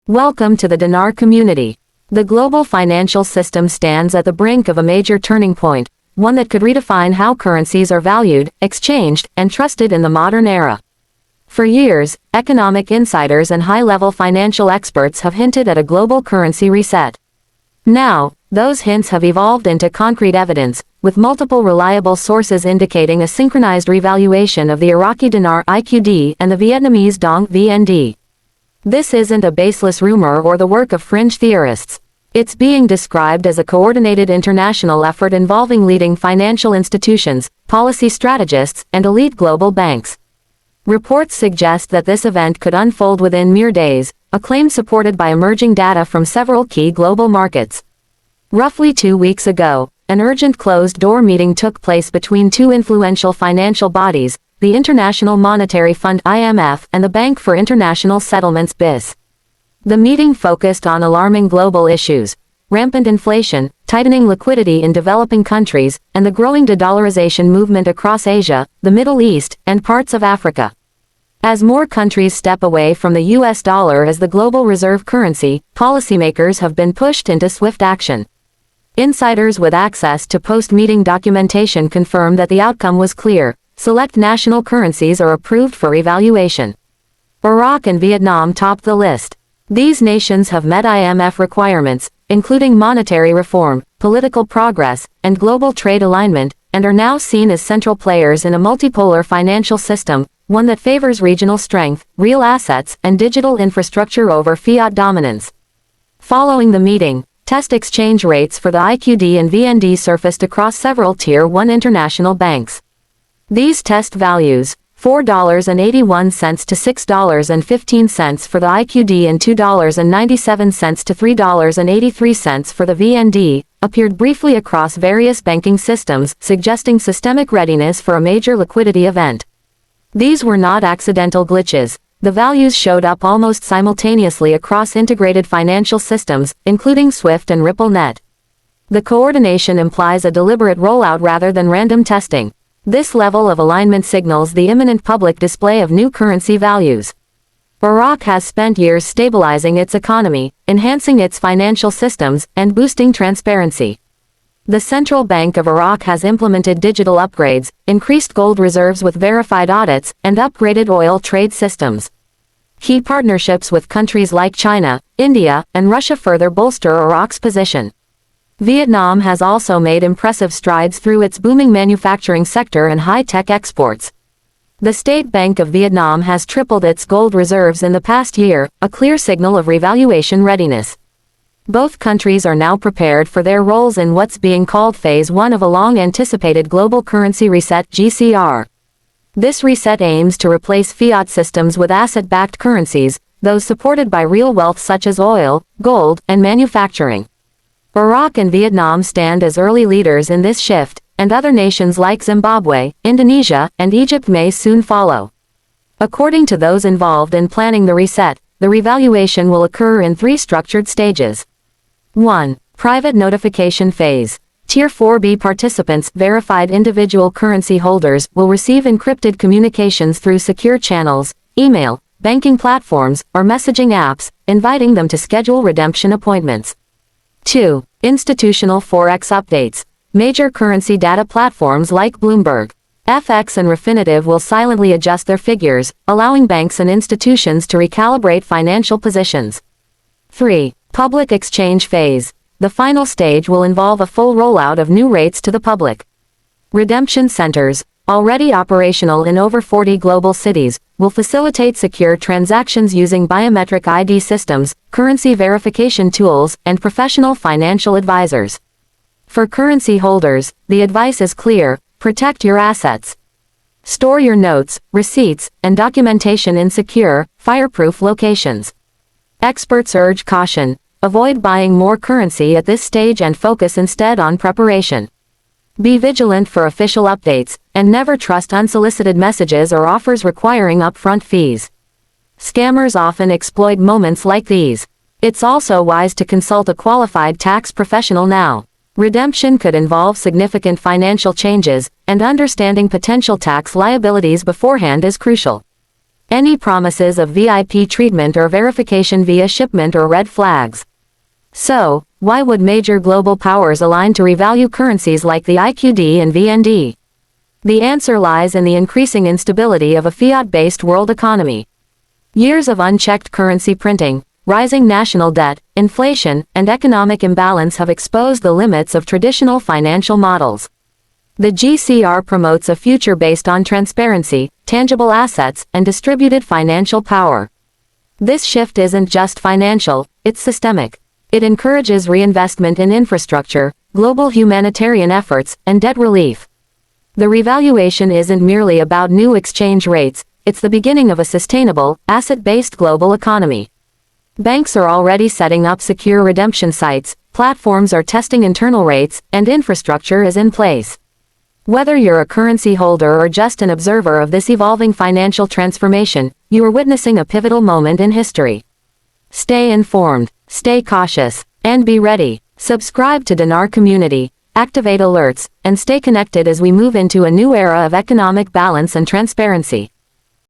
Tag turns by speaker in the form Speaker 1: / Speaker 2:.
Speaker 1: Welcome to the Dinar community. The global financial system stands at the brink of a major turning point, one that could redefine how currencies are valued, exchanged, and trusted in the modern era. For years, economic insiders and high-level financial experts have hinted at a global currency reset. Now, those hints have evolved into concrete evidence, with multiple reliable sources indicating a synchronized revaluation of the Iraqi Dinar IQD and the Vietnamese Dong VND. This isn't a baseless rumor or the work of fringe theorists. It's being described as a coordinated international effort involving leading financial institutions, policy strategists, and elite global banks. Reports suggest that this event could unfold within mere days, a claim supported by emerging data from several key global markets. Roughly 2 weeks ago, an urgent closed-door meeting took place between two influential financial bodies, the International Monetary Fund (IMF) and the Bank for International Settlements (BIS). The meeting focused on alarming global issues: rampant inflation, tightening liquidity in developing countries, and the growing de-dollarization movement across Asia, the Middle East, and parts of Africa. As more countries step away from the US dollar as the global reserve currency, policymakers have been pushed into swift action. Insiders with access to post-meeting documentation confirm that the outcome was clear: select national currencies are approved for revaluation. Iraq and Vietnam topped the list. These nations have met IMF requirements, including monetary reform, political progress, and global trade alignment, and are now seen as central players in a multipolar financial system, one that favors regional strength, real assets, and digital infrastructure over fiat dominance. Following the meeting, test exchange rates for the IQD and VND surfaced across several Tier 1 international banks. These test values, $4.81 to $6.15 for the IQD and $2.97 to $3.83 for the VND, appeared briefly across various banking systems, suggesting systemic readiness for a major liquidity event. These were not accidental glitches. The values showed up almost simultaneously across integrated financial systems, including SWIFT and RippleNet. The coordination implies a deliberate rollout rather than random testing. This level of alignment signals the imminent public display of new currency values. Iraq has spent years stabilizing its economy, enhancing its financial systems, and boosting transparency. The Central Bank of Iraq has implemented digital upgrades, increased gold reserves with verified audits, and upgraded oil trade systems. Key partnerships with countries like China, India, and Russia further bolster Iraq's position. Vietnam has also made impressive strides through its booming manufacturing sector and high-tech exports. The State Bank of Vietnam has tripled its gold reserves in the past year, a clear signal of revaluation readiness. Both countries are now prepared for their roles in what's being called Phase 1 of a long-anticipated global currency reset (GCR). This reset aims to replace fiat systems with asset-backed currencies, those supported by real wealth such as oil, gold, and manufacturing. Iraq and Vietnam stand as early leaders in this shift, and other nations like Zimbabwe, Indonesia, and Egypt may soon follow. According to those involved in planning the reset, the revaluation will occur in 3 structured stages. 1. Private notification phase. Tier 4B participants, verified individual currency holders, will receive encrypted communications through secure channels, email, banking platforms, or messaging apps, inviting them to schedule redemption appointments. 2. Institutional Forex updates. Major currency data platforms like Bloomberg, FX and Refinitiv will silently adjust their figures, allowing banks and institutions to recalibrate financial positions. 3. Public exchange phase. The final stage will involve a full rollout of new rates to the public. Redemption centers, already operational in over 40 global cities, will facilitate secure transactions using biometric ID systems, currency verification tools, and professional financial advisors. For currency holders, the advice is clear: protect your assets. Store your notes, receipts, and documentation in secure, fireproof locations. Experts urge caution: avoid buying more currency at this stage and focus instead on preparation. Be vigilant for official updates, and never trust unsolicited messages or offers requiring upfront fees. Scammers often exploit moments like these. It's also wise to consult a qualified tax professional now. Redemption could involve significant financial changes, and understanding potential tax liabilities beforehand is crucial. Any promises of VIP treatment or verification via shipment or red flags. So, why would major global powers align to revalue currencies like the IQD and VND? The answer lies in the increasing instability of a fiat-based world economy. Years of unchecked currency printing, rising national debt, inflation, and economic imbalance have exposed the limits of traditional financial models. The GCR promotes a future based on transparency, tangible assets, and distributed financial power. This shift isn't just financial, it's systemic. It encourages reinvestment in infrastructure, global humanitarian efforts, and debt relief. The revaluation isn't merely about new exchange rates, it's the beginning of a sustainable, asset-based global economy. Banks are already setting up secure redemption sites, platforms are testing internal rates, and infrastructure is in place. Whether you're a currency holder or just an observer of this evolving financial transformation, you are witnessing a pivotal moment in history. Stay informed, stay cautious, and be ready. Subscribe to Dinar Community, activate alerts, and stay connected as we move into a new era of economic balance and transparency.